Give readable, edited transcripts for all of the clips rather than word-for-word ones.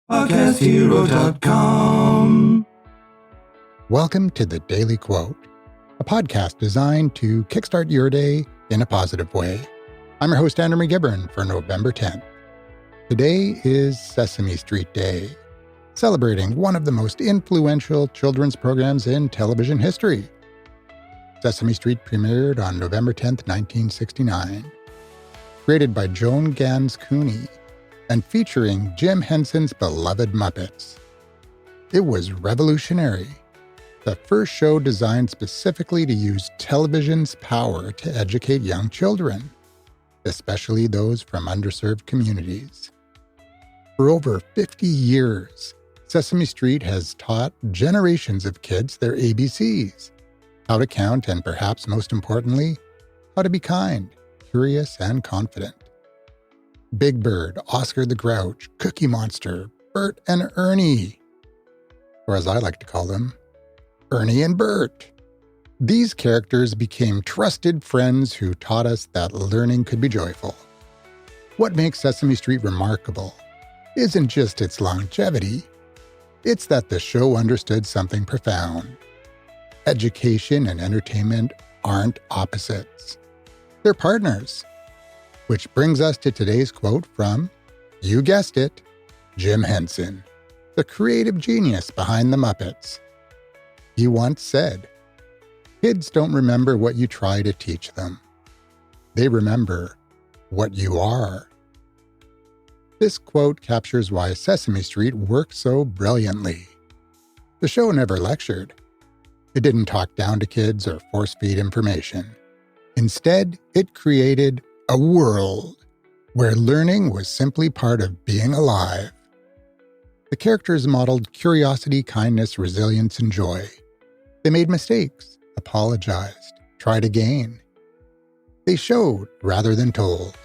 podcasthero.com. Welcome to The Daily Quote, a podcast designed to kickstart your day in a positive way. I'm your host, Andrew McGivern, for November 10th. Today is Sesame Street Day, celebrating one of the most influential children's programs in television history. Sesame Street premiered on November 10th, 1969. Created by Joan Ganz Cooney and featuring Jim Henson's beloved Muppets. It was revolutionary. The first show designed specifically to use television's power to educate young children, especially those from underserved communities. For over 50 years, Sesame Street has taught generations of kids their ABCs, how to count, and perhaps most importantly, how to be kind, curious, and confident. Big Bird, Oscar the Grouch, Cookie Monster, Bert and Ernie, or as I like to call them, Ernie and Bert. These characters became trusted friends who taught us that learning could be joyful. What makes Sesame Street remarkable isn't just its longevity, it's that the show understood something profound. Education and entertainment aren't opposites. They're partners. Which brings us to today's quote from, you guessed it, Jim Henson, the creative genius behind the Muppets. He once said, "Kids don't remember what you try to teach them. They remember what you are." This quote captures why Sesame Street worked so brilliantly. The show never lectured. It didn't talk down to kids or force-feed information. Instead, it created a world where learning was simply part of being alive. The characters modeled curiosity, kindness, resilience, and joy. They made mistakes, apologized, tried again. They showed rather than told.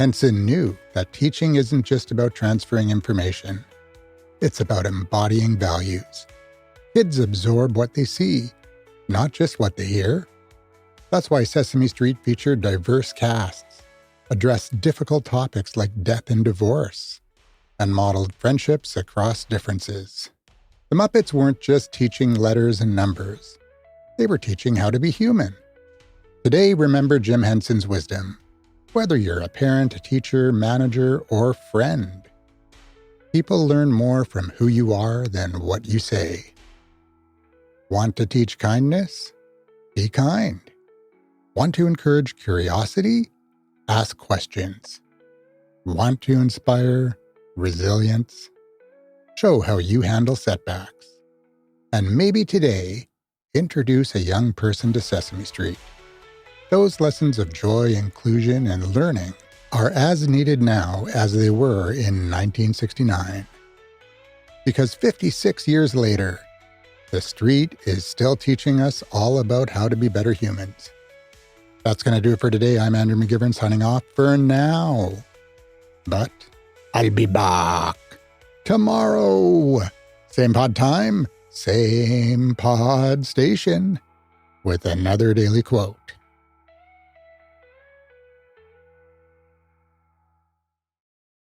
Henson knew that teaching isn't just about transferring information. It's about embodying values. Kids absorb what they see, not just what they hear. That's why Sesame Street featured diverse casts, addressed difficult topics like death and divorce, and modeled friendships across differences. The Muppets weren't just teaching letters and numbers. They were teaching how to be human. Today, remember Jim Henson's wisdom, whether you're a parent, a teacher, manager, or friend. People learn more from who you are than what you say. Want to teach kindness? Be kind. Want to encourage curiosity? Ask questions. Want to inspire resilience? Show how you handle setbacks. And maybe today, introduce a young person to Sesame Street. Those lessons of joy, inclusion, and learning are as needed now as they were in 1969. Because 56 years later, the street is still teaching us all about how to be better humans. That's going to do it for today. I'm Andrew McGivern signing off for now. But I'll be back tomorrow. Same pod time, same pod station, with another daily quote.